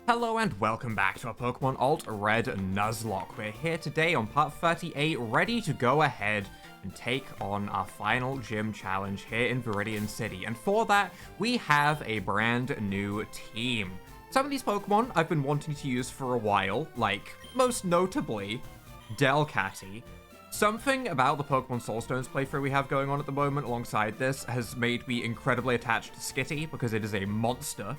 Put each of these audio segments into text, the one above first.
Hello and welcome back to our Pokemon AlteRed Nuzlocke. We're here today on part 38, ready to go ahead and take on our final gym challenge here in Viridian City. And for that, we have a brand new team. Some of these Pokemon I've been wanting to use for a while, like most notably Delcatty. Something about the Pokemon Soulstones playthrough we have going on at the moment alongside this has made me incredibly attached to Skitty because it is a monster.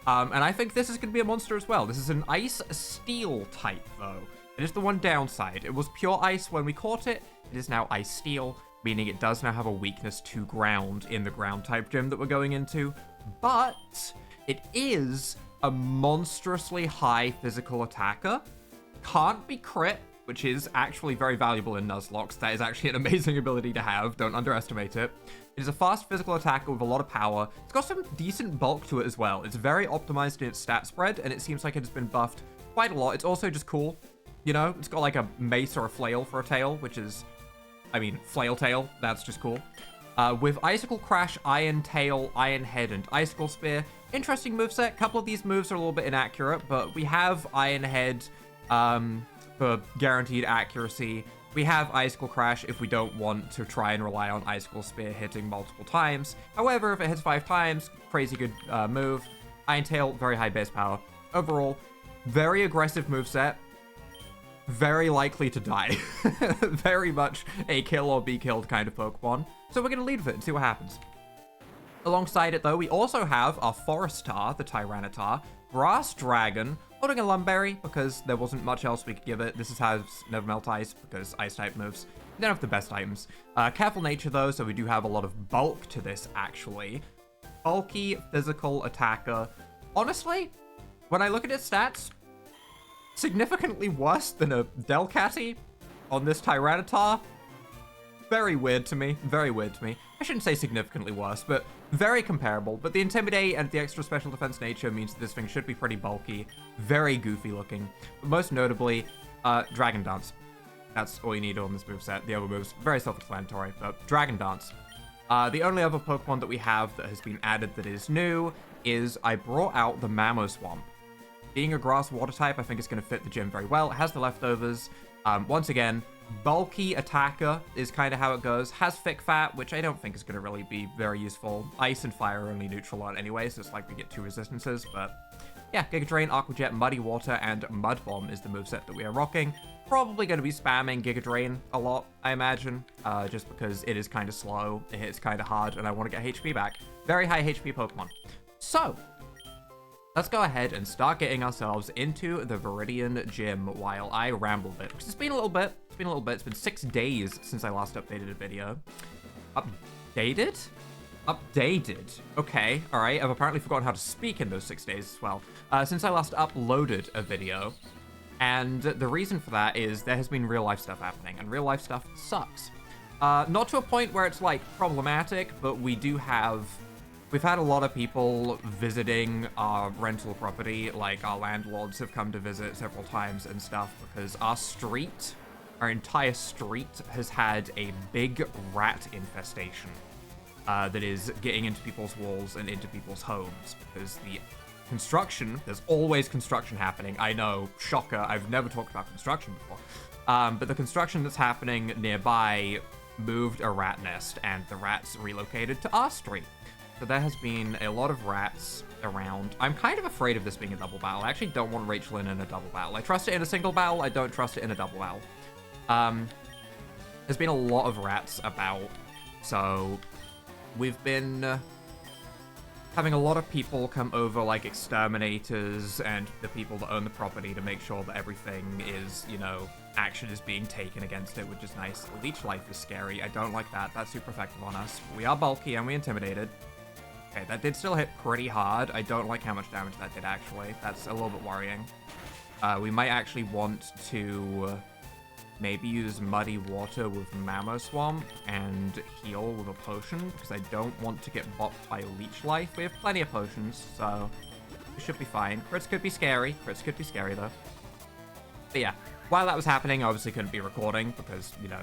And I think this is going to be a monster as well. This is an Ice Steel type, though. It is the one downside. It was pure Ice when we caught it. It is now Ice Steel, meaning it does now have a weakness to ground in the ground type gym that we're going into. But it is a monstrously high physical attacker. Can't be crit, which is actually very valuable in Nuzlocke. That is actually an amazing ability to have. Don't underestimate it. It is a fast physical attacker with a lot of power. It's got some decent bulk to it as well. It's very optimized in its stat spread, and it seems like it has been buffed quite a lot. It's also just cool. You know, it's got like a mace or a flail for a tail, which is, I mean, flail tail. That's just cool. With Icicle Crash, Iron Tail, Iron Head, and Icicle Spear. Interesting moveset. A couple of these moves are a little bit inaccurate, but we have Iron Head for guaranteed accuracy. We have Icicle Crash if we don't want to try and rely on Icicle Spear hitting multiple times. However, if it hits 5 times, crazy good move. Iron Tail, very high base power. Overall, very aggressive moveset. Very likely to die. Very much a kill or be killed kind of Pokemon. So we're going to lead with it and see what happens. Alongside it, though, we also have our Forestar, the Tyranitar, Grass Dragon, holding a Lumberry because there wasn't much else we could give it. This has Never Melt Ice because Ice-type moves. We don't have the best items. Careful Nature, though, so we do have a lot of bulk to this, actually. Bulky, physical attacker. Honestly, when I look at its stats, significantly worse than a Delcatty on this Tyranitar. Very weird to me. Very weird to me. I shouldn't say significantly worse, but very comparable. But the Intimidate and the extra special defense nature means that this thing should be pretty bulky, very goofy looking. But most notably, Dragon Dance. That's all you need on this moveset. The other moves, very self-explanatory, but Dragon Dance. The only other Pokemon that we have that has been added that is new is I brought out the Mamoswamp. Being a grass water type, I think it's going to fit the gym very well. It has the leftovers. Once again, bulky attacker is kind of how it goes. Has thick fat, which I don't think is going to really be very useful. Ice and fire are only neutral on anyway, so it's like we get 2 resistances. But yeah, Giga Drain, Aqua Jet, Muddy Water, and Mud Bomb is the moveset that we are rocking. Probably going to be spamming Giga Drain a lot, I imagine, just because it is kind of slow, it hits kind of hard, and I want to get HP back. Very high HP Pokemon. So let's go ahead and start getting ourselves into the Viridian Gym while I ramble a bit. Because it's been a little bit. It's been 6 days since I last updated a video. Updated? Updated. Okay, alright. I've apparently forgotten how to speak in those 6 days as well. Since I last uploaded a video. And the reason for that is there has been real life stuff happening. And real life stuff sucks. Not to a point where it's like problematic, but we've had a lot of people visiting our rental property, like our landlords have come to visit several times and stuff because our entire street has had a big rat infestation that is getting into people's walls and into people's homes because the construction, there's always construction happening. I know, shocker, I've never talked about construction before. But the construction that's happening nearby moved a rat nest and the rats relocated to our street. So there has been a lot of rats around. I'm kind of afraid of this being a double battle. I actually don't want Rachel in a double battle. I trust it in a single battle. I don't trust it in a double battle. There's been a lot of rats about. So we've been having a lot of people come over, like exterminators and the people that own the property to make sure that everything is, you know, action is being taken against it, which is nice. Leech Life is scary. I don't like that. That's super effective on us. We are bulky and we intimidated. Okay, that did still hit pretty hard. I don't like how much damage that did, actually. That's a little bit worrying. We might actually want to maybe use Muddy Water with Mamoswamp and heal with a potion, because I don't want to get bopped by Leech Life. We have plenty of potions, so we should be fine. Crits could be scary. Though. But yeah, while that was happening, I obviously couldn't be recording, because, you know,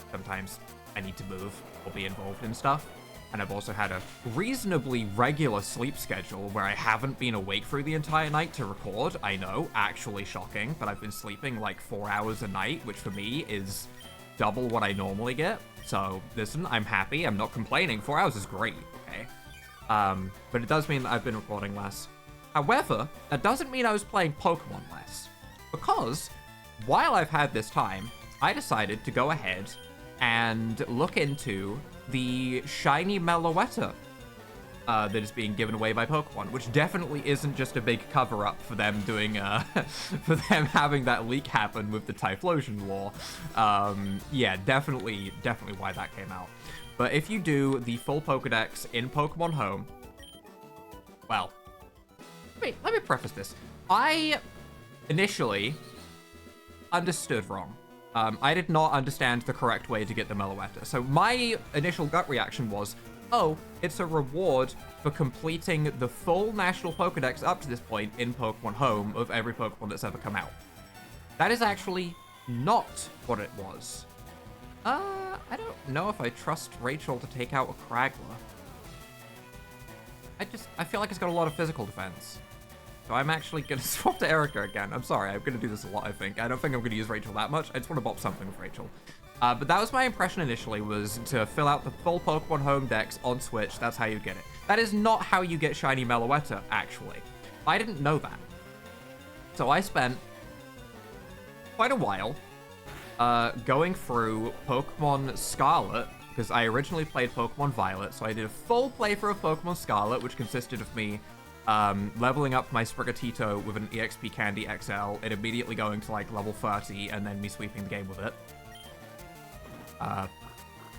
sometimes I need to move or be involved in stuff. And I've also had a reasonably regular sleep schedule where I haven't been awake through the entire night to record. I know, actually shocking, but I've been sleeping like 4 hours a night, which for me is double what I normally get. So listen, I'm happy. I'm not complaining. 4 hours is great, okay? But it does mean that I've been recording less. However, that doesn't mean I was playing Pokemon less. Because while I've had this time, I decided to go ahead and look into the shiny Meloetta that is being given away by Pokemon, which definitely isn't just a big cover-up for them doing, for them having that leak happen with the Typhlosion lore. Yeah, definitely why that came out. But if you do the full Pokedex in Pokemon Home, well, wait, let me preface this. I initially understood wrong. I did not understand the correct way to get the Meloetta. So my initial gut reaction was, oh, it's a reward for completing the full National Pokedex up to this point in Pokemon Home of every Pokemon that's ever come out. That is actually not what it was. I don't know if I trust Rachel to take out a Kragler. I feel like it's got a lot of physical defense. So I'm actually going to swap to Erica again. I'm sorry, I'm going to do this a lot, I think. I don't think I'm going to use Rachel that much. I just want to bop something with Rachel. But that was my impression initially, was to fill out the full Pokemon Home Dex on Switch. That's how you get it. That is not how you get Shiny Meloetta, actually. I didn't know that. So I spent quite a while going through Pokemon Scarlet, because I originally played Pokemon Violet, so I did a full playthrough of Pokemon Scarlet, which consisted of me leveling up my Sprigatito with an EXP Candy XL, it immediately going to like level 30, and then me sweeping the game with it.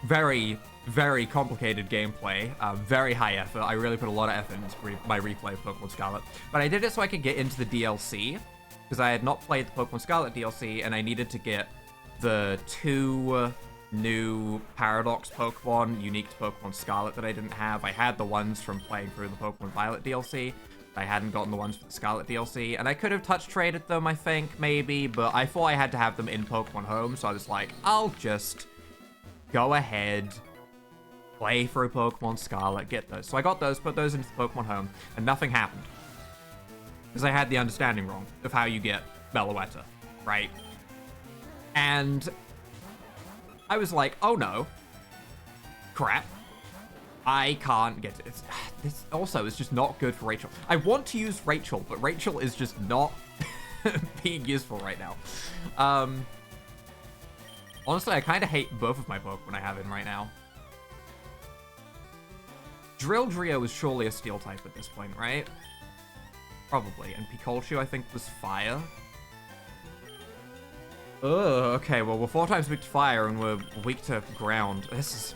Very, very complicated gameplay, very high effort. I really put a lot of effort into my replay of Pokemon Scarlet. But I did it so I could get into the DLC, because I had not played the Pokemon Scarlet DLC, and I needed to get the 2 new Paradox Pokemon unique to Pokemon Scarlet that I didn't have. I had the ones from playing through the Pokemon Violet DLC. I hadn't gotten the ones for the Scarlet DLC, and I could have touch traded them, I think, maybe, but I thought I had to have them in Pokemon Home, so I was like, I'll just go ahead, play through Pokemon Scarlet, get those. So I got those, put those into the Pokemon Home, and nothing happened. Because I had the understanding wrong of how you get Meloetta, right? And I was like, oh no, crap, I can't get it. This also is just not good for Rachel. I want to use Rachel, but Rachel is just not being useful right now. Honestly, I kind of hate both of my Pokemon I have in right now. Drilldrio is surely a Steel type at this point, right? Probably. And Pikachu, I think, was Fire. Ugh, okay, well, we're 4 times weak to Fire, and we're weak to Ground. This is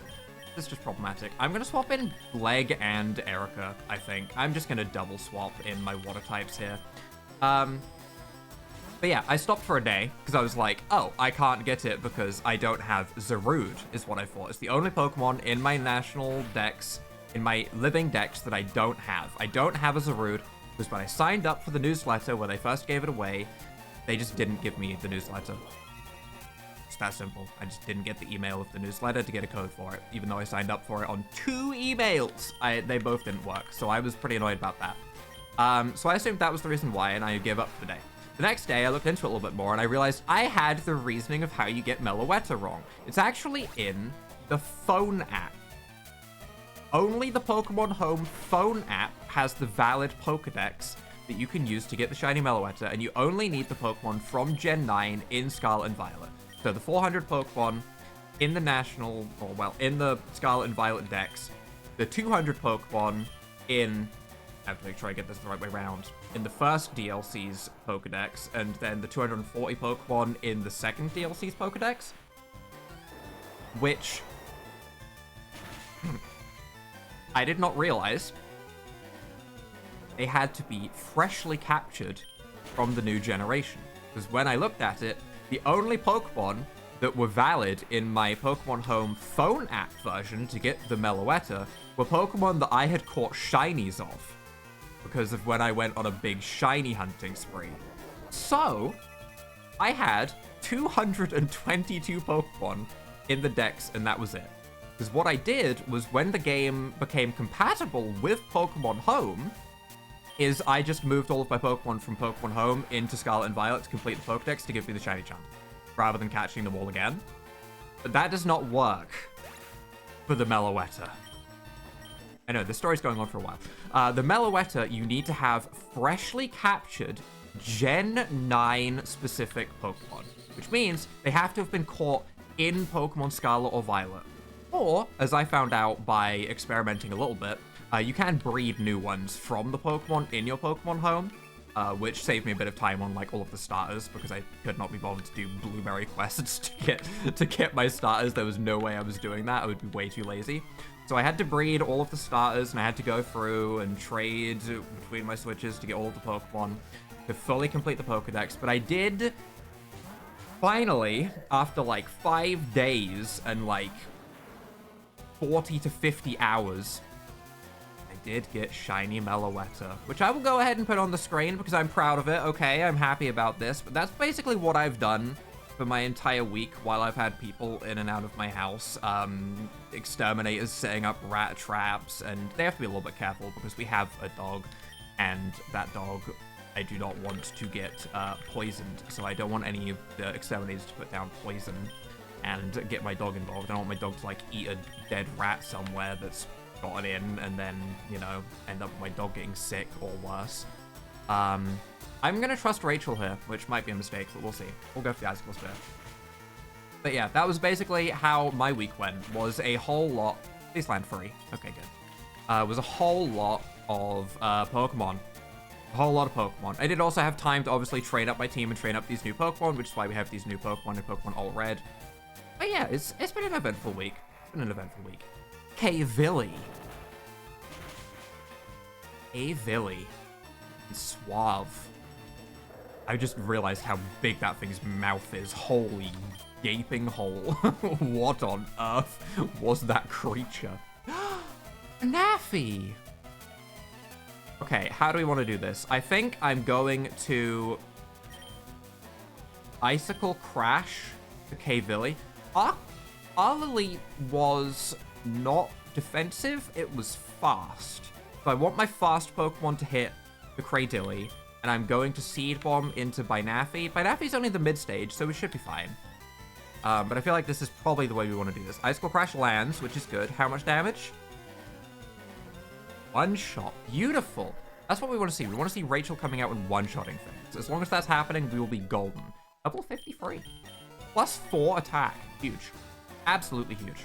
just problematic. I'm going to swap in Leg and Erica, I think. I'm just going to double swap in my Water types here. But yeah, I stopped for a day, because I was like, oh, I can't get it because I don't have Zarude, is what I thought. It's the only Pokemon in my national dex, in my living dex, that I don't have. I don't have a Zarude, because when I signed up for the newsletter where they first gave it away, they just didn't give me the newsletter. It's that simple. I just didn't get the email of the newsletter to get a code for it, even though I signed up for it on 2 emails. They both didn't work, so I was pretty annoyed about that. So I assumed that was the reason why, and I gave up for the day. The next day, I looked into it a little bit more, and I realized I had the reasoning of how you get Meloetta wrong. It's actually in the phone app. Only the Pokemon Home phone app has the valid Pokedex that you can use to get the shiny Meloetta, and you only need the Pokemon from Gen 9 in Scarlet and Violet. So the 400 Pokemon in the national, or well, in the Scarlet and Violet Dex, the 200 Pokemon in, I have to make sure I get this the right way around, in the first DLC's Pokedex, and then the 240 Pokemon in the second DLC's Pokedex, which I did not realize they had to be freshly captured from the new generation. Because when I looked at it, the only Pokemon that were valid in my Pokemon Home phone app version to get the Meloetta were Pokemon that I had caught shinies of, because of when I went on a big shiny hunting spree. So, I had 222 Pokemon in the dex, and that was it. Because what I did was when the game became compatible with Pokemon Home, is I just moved all of my Pokemon from Pokemon Home into Scarlet and Violet to complete the Pokedex to give me the shiny charm, rather than catching them all again. But that does not work for the Meloetta. I know, this story's going on for a while. The Meloetta, you need to have freshly captured Gen 9 specific Pokemon, which means they have to have been caught in Pokemon Scarlet or Violet. Or, as I found out by experimenting a little bit, you can breed new ones from the Pokemon in your Pokemon Home, which saved me a bit of time on like all of the starters because I could not be bothered to do blueberry quests to get my starters. There was no way I was doing that. I would be way too lazy. So I had to breed all of the starters, and I had to go through and trade between my switches to get all of the Pokemon to fully complete the Pokedex. But I did finally, after like 5 days and like 40 to 50 hours, I did get shiny Meloetta, which I will go ahead and put on the screen because I'm proud of it. Okay, I'm happy about this, but that's basically what I've done for my entire week while I've had people in and out of my house. Exterminators setting up rat traps, and they have to be a little bit careful because we have a dog, and that dog I do not want to get poisoned, so I don't want any of the exterminators to put down poison and get my dog involved. I don't want my dog to like eat a dead rat somewhere that's gotten in and then, you know, end up with my dog getting sick or worse. I'm gonna trust Rachel here, which might be a mistake, but we'll see. We'll go for the Icicle Spear. But yeah, that was basically how my week went. Was a whole lot... Please land free. Okay, good. Was a whole lot of Pokemon. A whole lot of Pokemon. I did also have time to obviously train up my team and train up these new Pokemon, which is why we have these new Pokemon in Pokemon AlteRed. But yeah, it's been an eventful week. It's been an eventful week. K-Villy. A-Villy. Suave. I just realized how big that thing's mouth is. Holy gaping hole. What on earth was that creature? Naffy! Okay, how do we want to do this? I think I'm going to Icicle Crash to K-Villy. Arlily was not defensive, it was fast. So I want my fast Pokemon to hit the Cradilly, and I'm going to Seed Bomb into Binaffy. Binaffy's only the mid-stage, so we should be fine. But I feel like this is probably the way we want to do this. Icicle Crash lands, which is good. How much damage? One shot. Beautiful. That's what we want to see. We want to see Rachel coming out and one-shotting things. As long as that's happening, we will be golden. Level 53. +4 attack. Huge. Absolutely huge.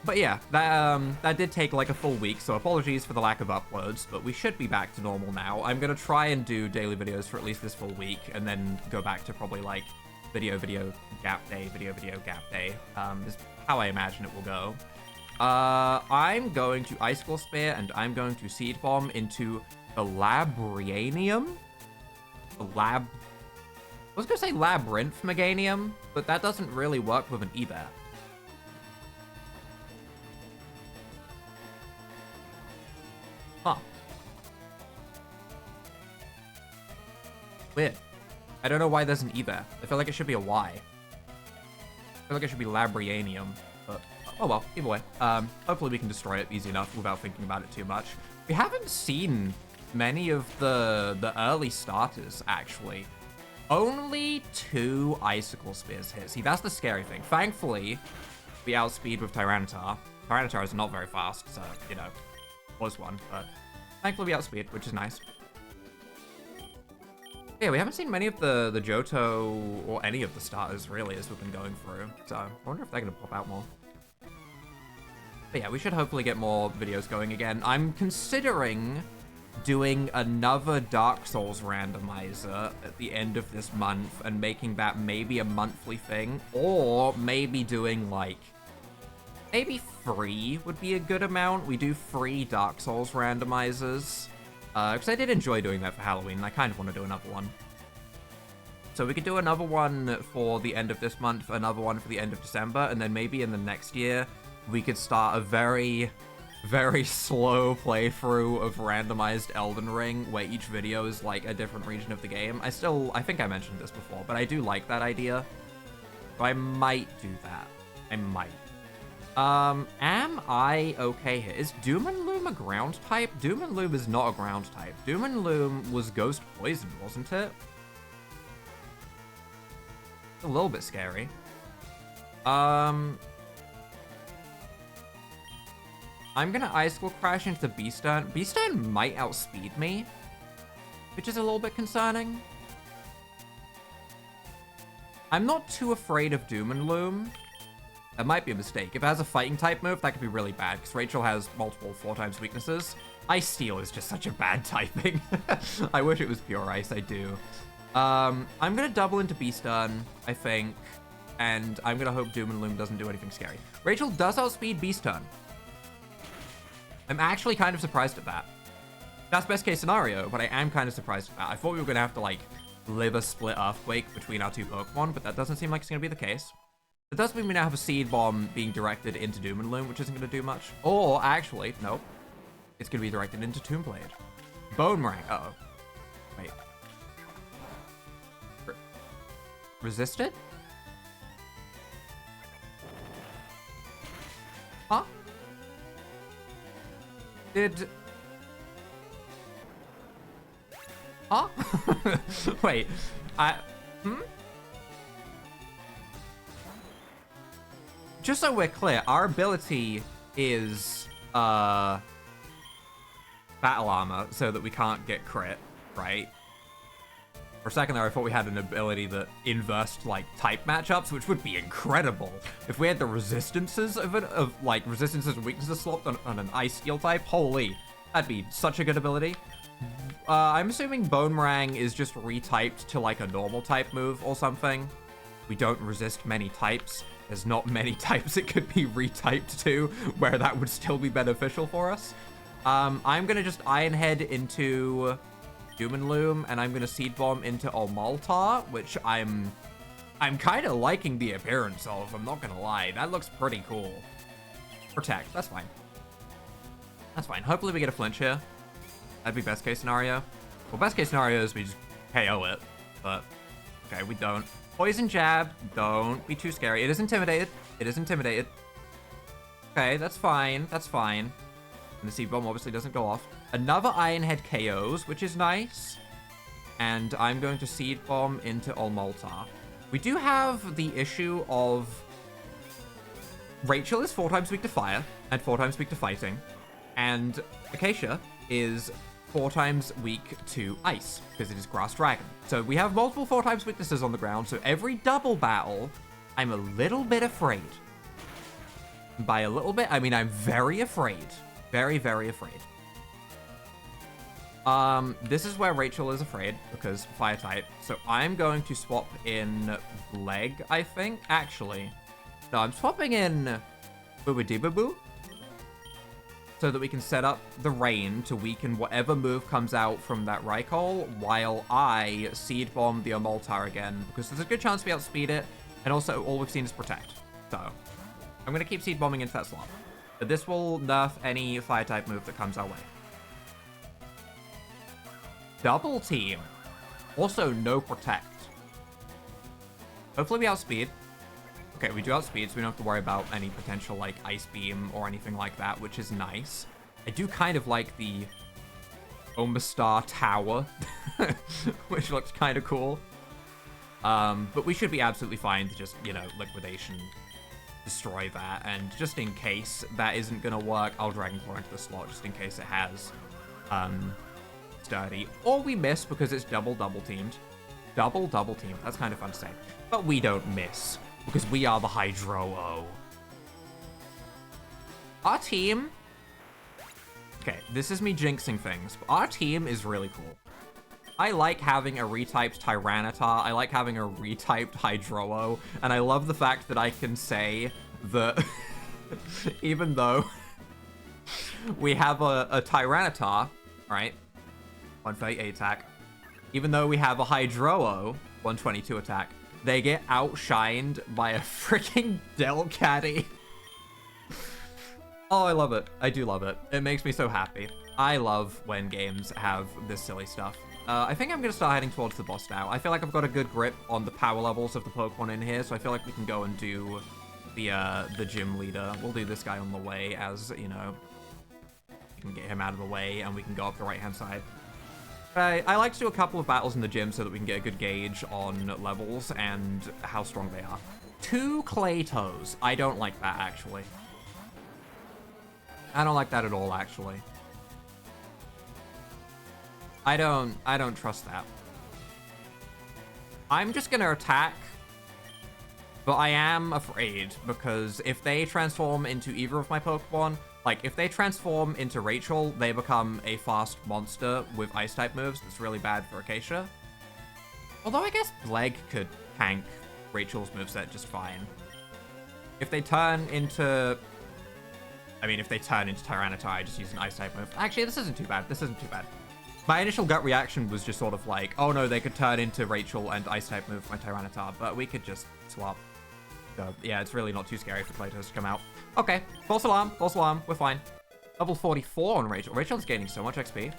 But yeah, that did take like a full week, so apologies for the lack of uploads, but we should be back to normal now. I'm going to try and do daily videos for at least this full week, and then go back to probably like video, gap day, video, gap day, is how I imagine it will go. I'm going to Icicle Spear, and I'm going to Seed Bomb into the Labrianium? I was going to say Labyrinth Meganium, but that doesn't really work with an E-Bear. Huh. Weird. I don't know why there's an E there. I feel like it should be a Y. I feel like it should be Labrianium, but oh well, either way. Hopefully we can destroy it easy enough without thinking about it too much. We haven't seen many of the early starters, actually. Only 2 Icicle Spears hit. See, that's the scary thing. Thankfully, we outspeed with Tyranitar. Tyranitar is not very fast, so, you know, was one, but thankfully we outspeed, which is nice. Yeah, we haven't seen many of the Johto or any of the starters, really, as we've been going through, so I wonder if they're going to pop out more. But yeah, we should hopefully get more videos going again. I'm considering doing another Dark Souls randomizer at the end of this month and making that maybe a monthly thing, or maybe doing like maybe 3 would be a good amount. We do 3 Dark Souls randomizers, because I did enjoy doing that for Halloween, and I kind of want to do another one. So we could do another one for the end of this month, another one for the end of December, and then maybe in the next year we could start a very, very slow playthrough of randomized Elden Ring, where each video is like a different region of the game. I think I mentioned this before, but I do like that idea. So I might do that. I might. Am I okay here? Is Doom and Loom a ground type? Doom and Loom is not a ground type. Doom and Loom was Ghost Poison, wasn't it? A little bit scary. I'm gonna Icicle Crash into Beastern. Beastern might outspeed me, which is a little bit concerning. I'm not too afraid of Doom and Loom. That might be a mistake. If it has a fighting type move, that could be really bad, because Rachel has multiple 4x weaknesses. Ice Steel is just such a bad typing. I wish it was pure ice, I do. I'm gonna double into Beastern, I think, and I'm gonna hope Doom and Loom doesn't do anything scary. Rachel does outspeed Beastern. I'm actually kind of surprised at that. That's best case scenario, but I am kind of surprised at that. I thought we were gonna have to, like, live a split Earthquake between our two Pokemon, but that doesn't seem like it's gonna be the case. It does mean we now have a Seed Bomb being directed into Doom and Loom, which isn't gonna do much. Or, actually, nope. It's gonna be directed into Toonblade. Bonemerang. Uh-oh. Wait. Resisted? Huh? Huh? Wait. Just so we're clear, our ability is, Battle Armor, so that we can't get crit, right? For a second there, I thought we had an ability that inversed, like, type matchups, which would be incredible. If we had the resistances like, resistances and weaknesses swapped on an Ice Steel type, holy, that'd be such a good ability. I'm assuming Bonemerang is just retyped to, like, a normal type move or something. We don't resist many types. There's not many types it could be retyped to where that would still be beneficial for us. I'm gonna just Iron Head into Doom and Loom, and I'm gonna Seed Bomb into Omoltar, which I'm kind of liking the appearance of, I'm not gonna lie. That looks pretty cool. Protect, that's fine. That's fine. Hopefully we get a flinch here. That'd be best case scenario. Well, best case scenario is we just KO it, but okay, we don't. Poison Jab, don't be too scary. It is intimidated. It is intimidated. Okay, that's fine. That's fine. And the Seed Bomb obviously doesn't go off. Another Iron Head KOs, which is nice. And I'm going to Seed Bomb into Olmoltar. We do have the issue of Rachel is 4 times weak to fire and 4 times weak to fighting. And Acacia is 4 times weak to ice, because it is Grass Dragon. So we have multiple 4 times weaknesses on the ground, so every double battle, I'm a little bit afraid. And by a little bit, I mean I'm very afraid. Very, very afraid. This is where Rachel is afraid, because fire type. So I'm going to swap in Leg, I think. Actually, no, I'm swapping in Boobadibaboo, so that we can set up the rain to weaken whatever move comes out from that Raikou, while I Seed Bomb the Omoltar again, because there's a good chance we outspeed it, and also all we've seen is Protect. So, I'm going to keep Seed Bombing into that slot. But this will nerf any Fire-type move that comes our way. Double Team. Also, no Protect. Hopefully we outspeed. Okay, we do outspeed, so we don't have to worry about any potential, like, Ice Beam or anything like that, which is nice. I do kind of like the Omastar Tower, which looks kind of cool. But we should be absolutely fine to just, you know, Liquidation, destroy that. And just in case that isn't going to work, I'll Dragon Claw into the slot, just in case it has Sturdy. Or we miss because it's double teamed. Double teamed. That's kind of fun to say. But we don't miss, because we are the Hydro-O. Our team... Okay, this is me jinxing things, but our team is really cool. I like having a retyped Tyranitar, I like having a retyped Hydro-O, and I love the fact that I can say that even though we have a Tyranitar, right, 138 attack, even though we have a Hydro-O, 122 attack, they get outshined by a freaking Delcatty. Oh, I love it. I do love it. It makes me so happy. I love when games have this silly stuff. I think I'm going to start heading towards the boss now. I feel like I've got a good grip on the power levels of the Pokemon in here, so I feel like we can go and do the gym leader. We'll do this guy on the way as, you know, we can get him out of the way and we can go up the right-hand side. I like to do a couple of battles in the gym so that we can get a good gauge on levels and how strong they are. 2 clay toes. I don't like that, actually. I don't like that at all, actually. I don't trust that. I'm just gonna attack, but I am afraid because if they transform into either of my Pokemon, like if they transform into Rachel, they become a fast monster with Ice-type moves. That's really bad for Acacia. Although I guess Bleg could tank Rachel's moveset just fine. If they turn into... I mean, if they turn into Tyranitar, I just use an Ice-type move. Actually, this isn't too bad. This isn't too bad. My initial gut reaction was just sort of like, oh no, they could turn into Rachel and Ice-type move my Tyranitar, but we could just swap. So, yeah, it's really not too scary for Claytos to come out. Okay, false alarm, we're fine. Level 44 on Rachel. Rachel's gaining so much XP.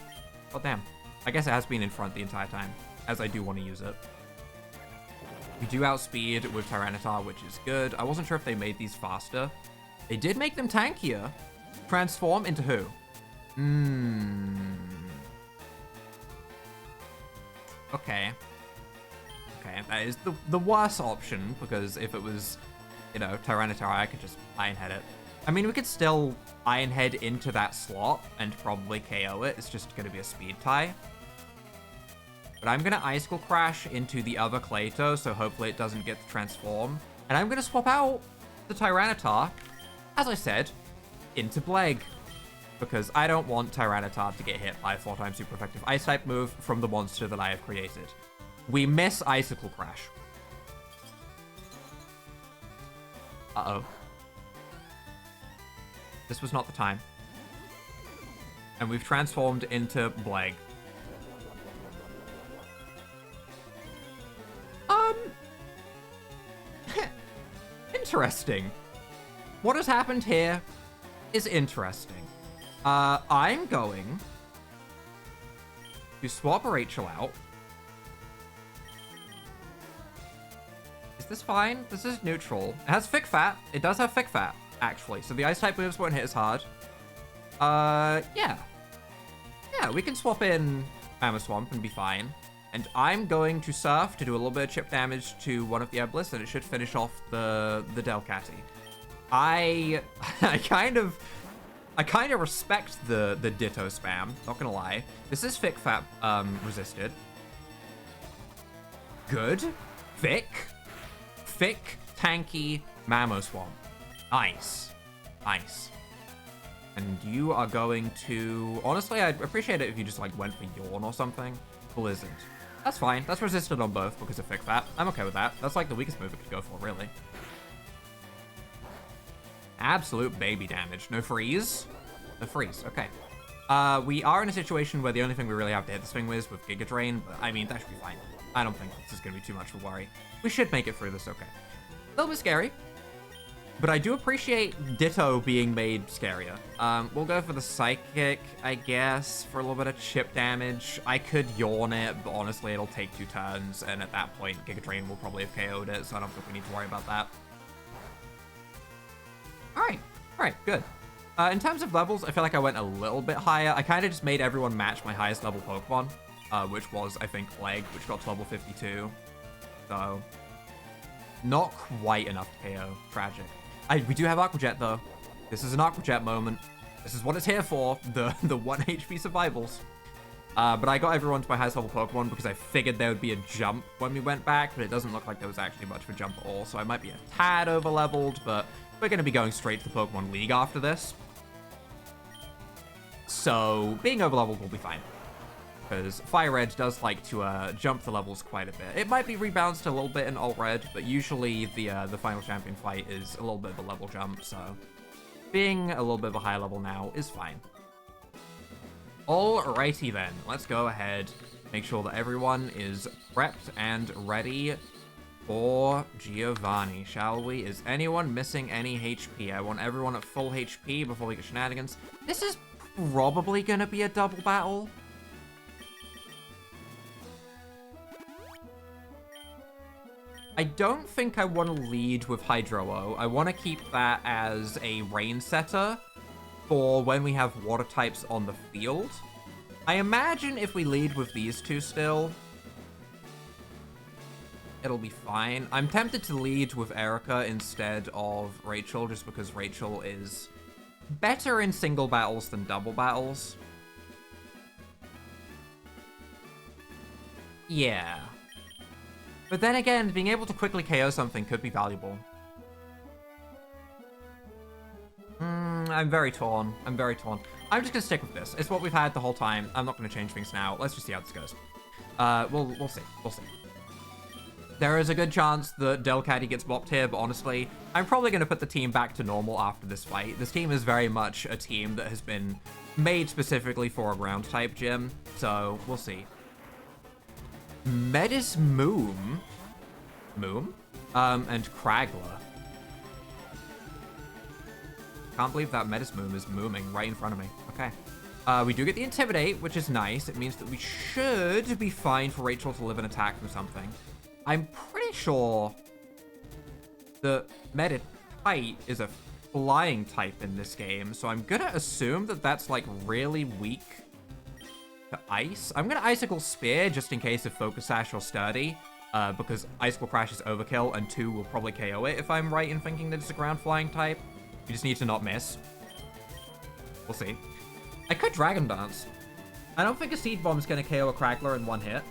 Oh, damn. I guess it has been in front the entire time, as I do want to use it. We do outspeed with Tyranitar, which is good. I wasn't sure if they made these faster. They did make them tankier. Transform into who? Okay. Okay, that is the worst option, because if it was, you know, Tyranitar, I could just Iron Head it. I mean, we could still Iron Head into that slot and probably KO it. It's just going to be a speed tie. But I'm going to Icicle Crash into the other Clayto, so hopefully it doesn't get to transform. And I'm going to swap out the Tyranitar, as I said, into Bleg. Because I don't want Tyranitar to get hit by a 4x super effective Ice-type move from the monster that I have created. We miss Icicle Crash. Uh-oh. This was not the time. And we've transformed into Bleg. Interesting. What has happened here is interesting. I'm going to swap Rachel out. Is this fine? This is neutral. It has Thick Fat. It does have Thick Fat, actually. So the Ice-type moves won't hit as hard. Yeah. Yeah, we can swap in Mamoswamp and be fine. And I'm going to Surf to do a little bit of chip damage to one of the Eblis, and it should finish off the Delcatty. I kind of respect the Ditto spam, not gonna lie. This is Thick Fat resisted. Good. Thick, tanky Mamoswamp. Nice. Nice. And you are going to... Honestly, I'd appreciate it if you just, like, went for Yawn or something. Blizzard. That's fine. That's resisted on both because of Thick Fat. I'm okay with that. That's, like, the weakest move it could go for, really. Absolute baby damage. No freeze? No freeze. Okay. We are in a situation where the only thing we really have to hit this thing with is with Giga Drain, but, I mean, that should be fine. I don't think this is going to be too much of a worry. We should make it through this okay. A little bit scary. But I do appreciate Ditto being made scarier. We'll go for the Psychic, I guess, for a little bit of chip damage. I could Yawn it, but honestly, it'll take 2 turns, and at that point, Giga Drain will probably have KO'd it, so I don't think we need to worry about that. Alright, good. In terms of levels, I feel like I went a little bit higher. I kind of just made everyone match my highest level Pokemon, which was, I think, Plague, which got to level 52. So, not quite enough to KO. Tragic. We do have Aqua Jet, though. This is an Aqua Jet moment. This is what it's here for, the 1 HP survivals. But I got everyone to my highest level Pokemon because I figured there would be a jump when we went back, but it doesn't look like there was actually much of a jump at all, so I might be a tad over-leveled, but we're going to be going straight to the Pokemon League after this. So, being over-leveled will be fine. Because AlteRed does like to jump the levels quite a bit. It might be rebalanced a little bit in AlteRed, but usually the final champion fight is a little bit of a level jump, so being a little bit of a higher level now is fine. Alrighty then, let's go ahead, make sure that everyone is prepped and ready for Giovanni, shall we? Is anyone missing any HP? I want everyone at full HP before we get shenanigans. This is probably gonna be a double battle. I don't think I want to lead with Hydro-O. I want to keep that as a rain setter for when we have water types on the field. I imagine if we lead with these two still, it'll be fine. I'm tempted to lead with Erica instead of Rachel, just because Rachel is better in single battles than double battles. Yeah. But then again, being able to quickly KO something could be valuable. I'm very torn. I'm very torn. I'm just gonna stick with this. It's what we've had the whole time. I'm not gonna change things now. Let's just see how this goes. We'll see. We'll see. There is a good chance that Delcatty gets bopped here, but honestly, I'm probably going to put the team back to normal after this fight. This team is very much a team that has been made specifically for a ground-type gym, so we'll see. Medis Moom? And Kragler. Can't believe that Medis Moom is mooming right in front of me. Okay. We do get the Intimidate, which is nice. It means that we should be fine for Rachel to live an attack from something. I'm pretty sure the Meditite is a flying type in this game, so I'm gonna assume that that's, like, really weak to Ice. I'm gonna Icicle Spear just in case of Focus Sash or Sturdy, because Icicle Crash is overkill, and 2 will probably KO it if I'm right in thinking that it's a ground flying type. You just need to not miss. We'll see. I could Dragon Dance. I don't think a Seed Bomb is gonna KO a Kragler in one hit.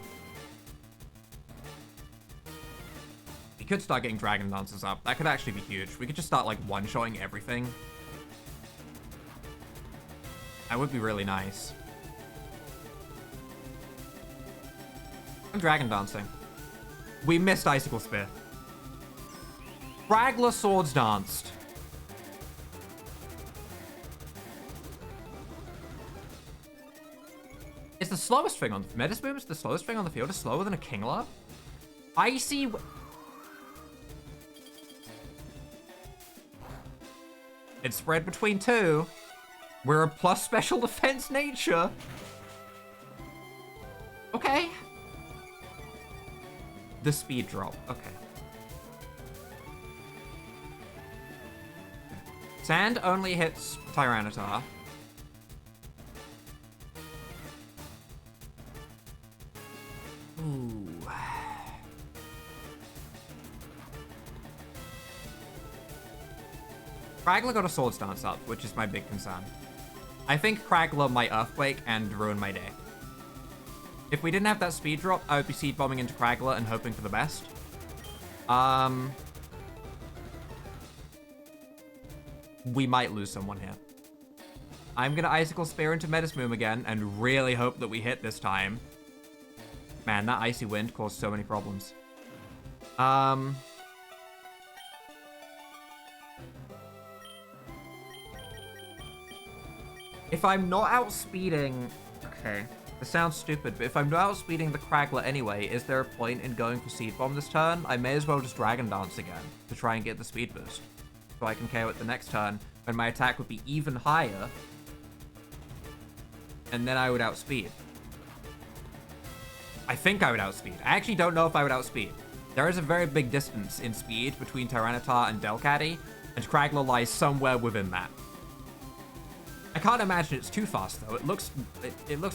Could start getting Dragon Dances up. That could actually be huge. We could just start, like, one-shotting everything. That would be really nice. I'm Dragon Dancing. We missed Icicle Spear. Kragler Swords Danced. It's the slowest thing on... Medis Boom is the slowest thing on the field. It's slower than a Kingler. Icy... It's spread between 2. We're a plus special defense nature. Okay. The speed drop. Okay. Sand only hits Tyranitar. Ooh. Kragler got a Swords Dance up, which is my big concern. I think Kragler might Earthquake and ruin my day. If we didn't have that speed drop, I would be Seed Bombing into Kragler and hoping for the best. We might lose someone here. I'm gonna Icicle Spear into Medis Moom again and really hope that we hit this time. Man, that Icy Wind caused so many problems. If I'm not outspeeding... Okay, this sounds stupid, but if I'm not outspeeding the Kragler anyway, is there a point in going for Seed Bomb this turn? I may as well just Dragon Dance again to try and get the speed boost. So I can KO it the next turn, when my attack would be even higher. And then I would outspeed. I think I would outspeed. I actually don't know if I would outspeed. There is a very big distance in speed between Tyranitar and Delcatty, and Kragler lies somewhere within that. I can't imagine it's too fast, though. It looks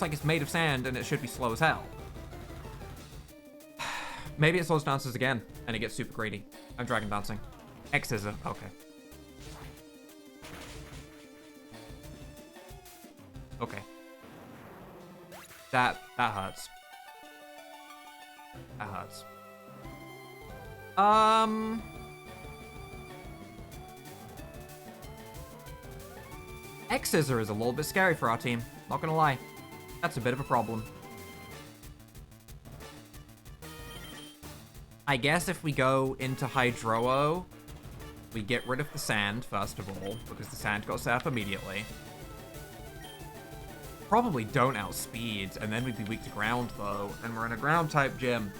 like it's made of sand, and it should be slow as hell. Maybe it Swords Dances again, and it gets super greedy. I'm Dragon Dancing. X-Scissor. Okay. Okay. That hurts. That hurts. X-Scissor is a little bit scary for our team. Not gonna lie. That's a bit of a problem. I guess if we go into Hydro-O, we get rid of the sand, first of all, because the sand got set up immediately. Probably don't outspeed, and then we'd be weak to ground, though, and we're in a ground-type gym.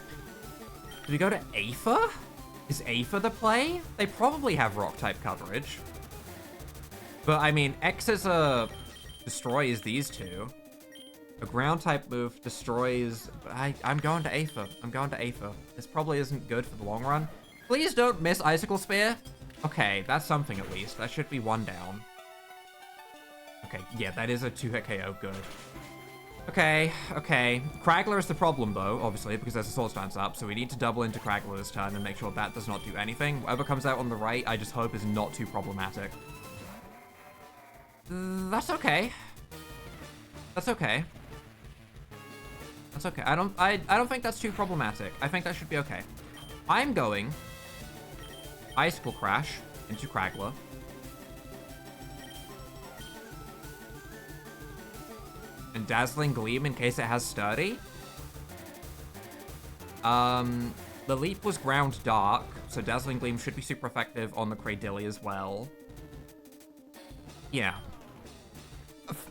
Do we go to Aether? Is Aether the play? They probably have rock-type coverage. But, I mean, X-Scissor destroys these two. A ground-type move destroys... I'm going to Aether. I'm going to Aether. This probably isn't good for the long run. Please don't miss Icicle Spear. Okay, that's something at least. That should be 1 down. Okay, yeah, that is a 2-hit KO. Good. Okay, okay. Kragler is the problem, though, obviously, because there's a Sword Stance up, so we need to double into Kragler this turn and make sure that does not do anything. Whatever comes out on the right, I just hope is not too problematic. That's okay. That's okay. That's okay. I don't think that's too problematic. I think that should be okay. I'm going Icicle Crash into Kragler. And Dazzling Gleam in case it has Sturdy. The Leap was Ground Dark, so Dazzling Gleam should be super effective on the Cradilly as well. Yeah.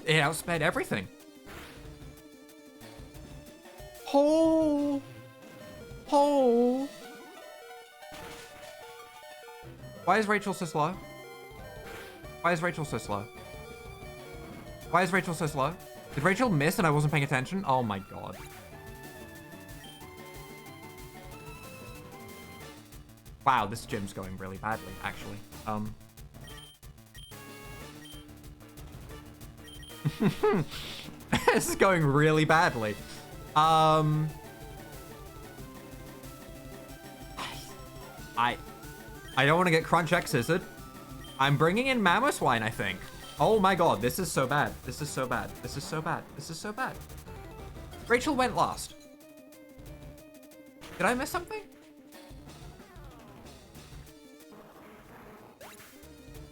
It outsped everything. Oh! Oh! Why is Rachel so slow? Why is Rachel so slow? Why is Rachel so slow? Did Rachel miss and I wasn't paying attention? Oh my god. Wow, this gym's going really badly, actually. This is going really badly. I don't want to get Crunch X-Scissored. I'm bringing in Mamoswine, I think. Oh my god, this is so bad. This is so bad. This is so bad. This is so bad. Rachel went last. Did I miss something?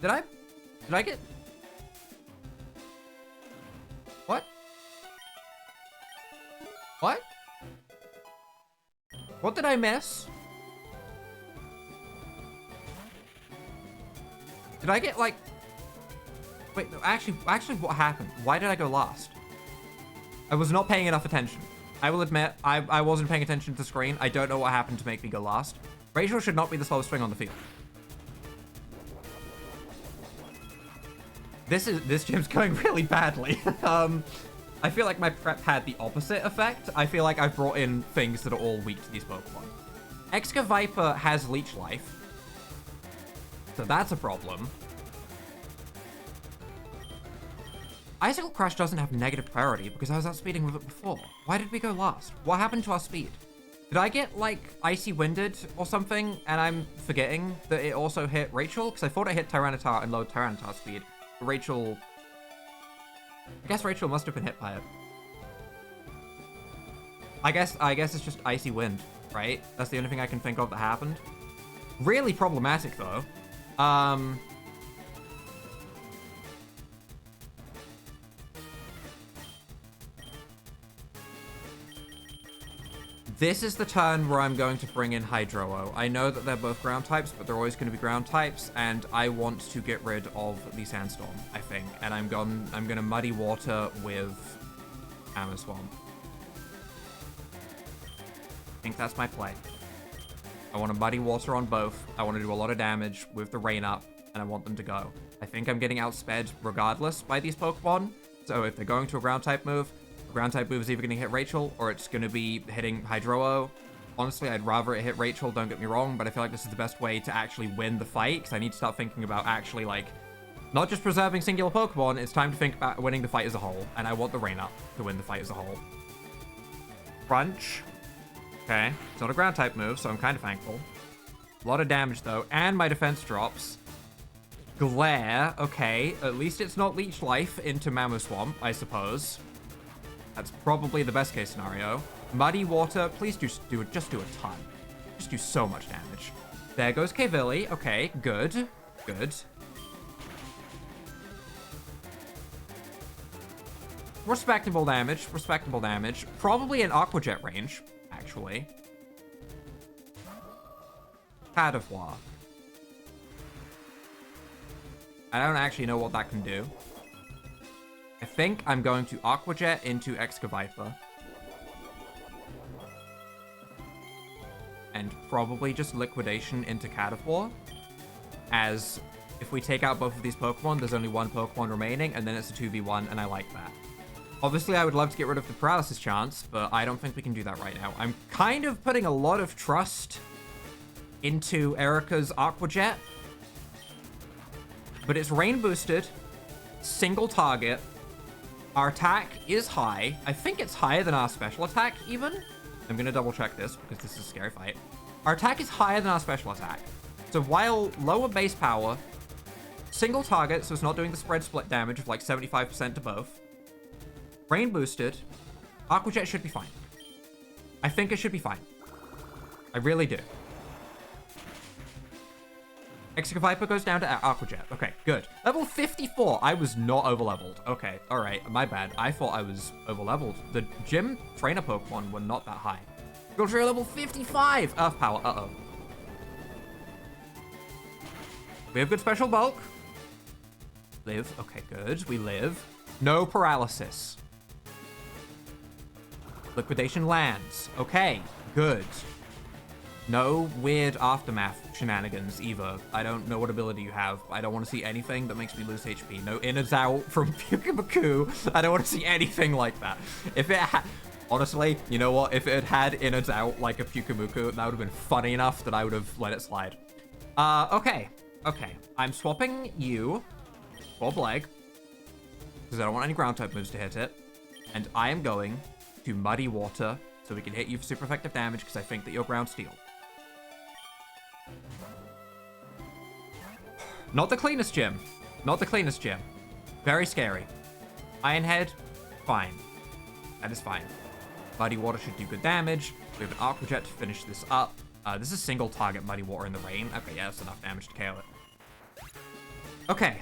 Did I get... What? What? What did I miss? Did I get, like... Wait, no, actually, what happened? Why did I go last? I was not paying enough attention. I will admit, I wasn't paying attention to the screen. I don't know what happened to make me go last. Rachel should not be the slowest swing on the field. This gym's going really badly. I feel like my prep had the opposite effect. I feel like I've brought in things that are all weak to these Pokemon. Excavaviper has Leech Life, so that's a problem. Icicle Crash doesn't have negative priority because I was outspeeding with it before. Why did we go last? What happened to our speed? Did I get, like, Icy Winded or something, and I'm forgetting that it also hit Rachel? Because I thought it hit Tyranitar and lowered Tyranitar speed. But Rachel... I guess Rachel must have been hit by it. I guess it's just Icy Wind, right? That's the only thing I can think of that happened. Really problematic, though. This is the turn where I'm going to bring in Hydro-O. I know that they're both ground types, but they're always going to be ground types, and I want to get rid of the Sandstorm, I think. And I'm gonna Muddy Water with Swamp. I think that's my play. I want to Muddy Water on both. I want to do a lot of damage with the Rain Up, and I want them to go. I think I'm getting outsped regardless by these Pokemon. So if they're going to a ground type move, ground type move is either going to hit Rachel or it's going to be hitting Hydro-O. Honestly, I'd rather it hit Rachel, don't get me wrong, but I feel like this is the best way to actually win the fight because I need to start thinking about actually, like, not just preserving singular Pokemon, it's time to think about winning the fight as a whole, and I want the Rain Up to win the fight as a whole. Crunch. Okay, it's not a ground type move, so I'm kind of thankful. A lot of damage, though, and my defense drops. Glare. Okay, at least it's not Leech Life into Mamoswamp, I suppose. That's probably the best case scenario. Muddy Water, please just do a ton. Just do so much damage. There goes Kvilly. Okay, good. Good. Respectable damage. Respectable damage. Probably an Aqua Jet range, actually. Padavoir. I don't actually know what that can do. I think I'm going to Aqua Jet into Excavaviper. And probably just Liquidation into Cadafor. As if we take out both of these Pokemon, there's only one Pokemon remaining, and then it's a 2v1, and I like that. Obviously, I would love to get rid of the Paralysis chance, but I don't think we can do that right now. I'm kind of putting a lot of trust into Erica's Aqua Jet. But it's rain boosted, single target. Our attack is high. I think it's higher than our special attack, even. I'm going to double check this because this is a scary fight. Our attack is higher than our special attack. So while lower base power, single target, so it's not doing the spread split damage of like 75% to both. Rain boosted, Aqua Jet should be fine. I think it should be fine. I really do. Extra Viper goes down to Aqua Jet. Okay, good. Level 54. I was not over-leveled. Okay, all right. My bad. I thought I was over-leveled. The gym trainer Pokemon were not that high. Giltrio level 55. Earth Power. Uh-oh. We have good special bulk. Live. Okay, good. We live. No paralysis. Liquidation lands. Okay, good. No weird aftermath shenanigans either. I don't know what ability you have. I don't want to see anything that makes me lose HP. No innards out from Pukabuku. I don't want to see anything like that. If it had... Honestly, you know what? If it had innards out like a Pukabuku, that would have been funny enough that I would have let it slide. Okay. Okay. I'm swapping you for Bleg, because I don't want any ground type moves to hit it. And I am going to Muddy Water so we can hit you for super effective damage because I think that you're ground steel. Not the cleanest gym. Not the cleanest gym. Very scary. Iron Head, fine. That is fine. Muddy Water should do good damage. We have an Aqua Jet to finish this up. This is single target Muddy Water in the rain. Okay, yeah, that's enough damage to KO it. Okay.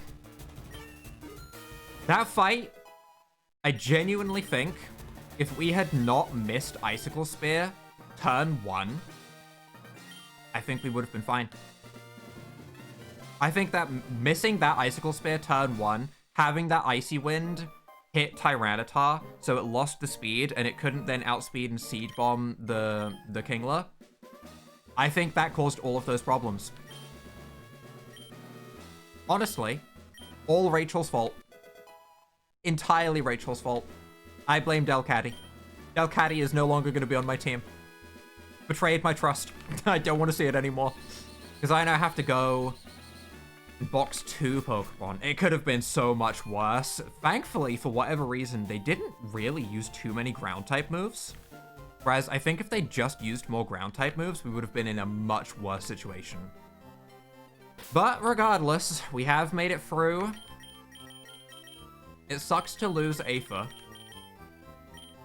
That fight, I genuinely think, if we had not missed Icicle Spear turn 1, I think we would have been fine. I think that missing that Icicle Spear turn 1, having that Icy Wind hit Tyranitar, so it lost the speed, and it couldn't then outspeed and Seed Bomb the Kingler, I think that caused all of those problems. Honestly, all Rachel's fault. Entirely Rachel's fault. I blame Delcatty. Delcatty is no longer going to be on my team. Betrayed my trust. I don't want to see it anymore. Because I now have to go and box 2 Pokemon. It could have been so much worse. Thankfully, for whatever reason, they didn't really use too many ground-type moves. Whereas I think if they just used more ground-type moves, we would have been in a much worse situation. But regardless, we have made it through. It sucks to lose Aether.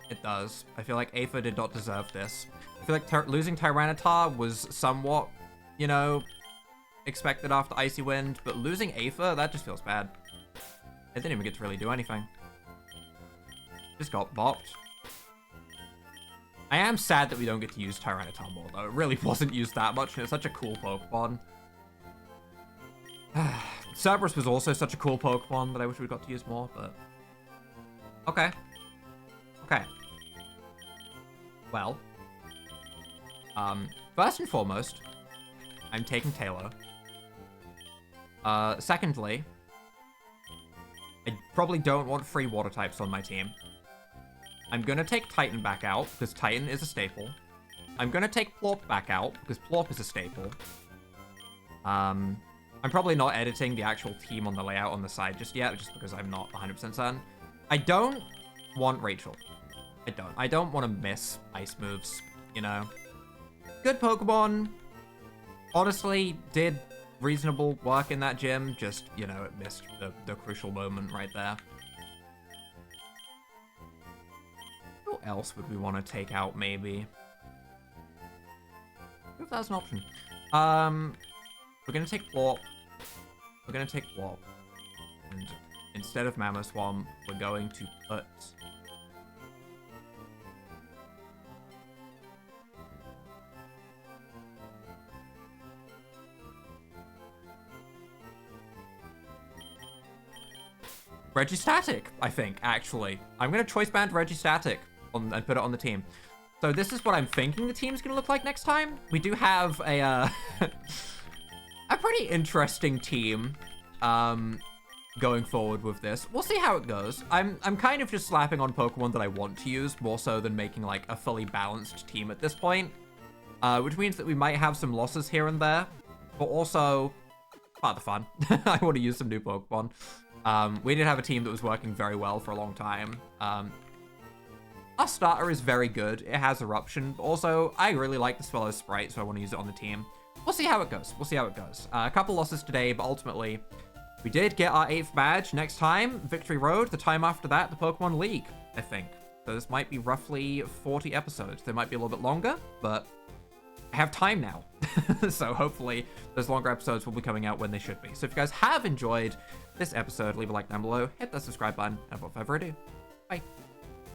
It does. I feel like Aether did not deserve this. I feel like losing Tyranitar was somewhat, you know, expected after Icy Wind, but losing Aether, that just feels bad. It didn't even get to really do anything. Just got bopped. I am sad that we don't get to use Tyranitar more, though. It really wasn't used that much, and it's such a cool Pokemon. Cerberus was also such a cool Pokemon that I wish we got to use more, but... Okay. Okay. Well. First and foremost, I'm taking Taylor. Secondly, I probably don't want 3 water types on my team. I'm gonna take Titan back out, because Titan is a staple. I'm gonna take Plorp back out, because Plorp is a staple. I'm probably not editing the actual team on the layout on the side just yet, just because I'm not 100% certain. I don't want Rachel. I don't want to miss ice moves, you know. Good Pokemon. Honestly, did reasonable work in that gym. Just, you know, it missed the crucial moment right there. Who else would we want to take out, maybe? If that's an option. We're going to take Plorp. We're going to take Plorp. And instead of Mamoswamp, we're going to put... Registatic, I think, actually. I'm going to choice band Registatic and put it on the team. So this is what I'm thinking the team's going to look like next time. We do have a, a pretty interesting team going forward with this. We'll see how it goes. I'm kind of just slapping on Pokemon that I want to use more so than making like a fully balanced team at this point. which means that we might have some losses here and there, but also part of the fun. I want to use some new Pokemon. We did have a team that was working very well for a long time. Our starter is very good. It has Eruption, but also I really like the Swallow Sprite, so I want to use it on the team. We'll see how it goes. We'll see how it goes. A couple losses today, but ultimately, we did get our 8th badge. Next time, Victory Road. The time after that, the Pokemon League, I think. So this might be roughly 40 episodes. They might be a little bit longer, but I have time now. So hopefully those longer episodes will be coming out when they should be. So if you guys have enjoyed this episode, leave a like down below, hit that subscribe button, and without further ado, bye.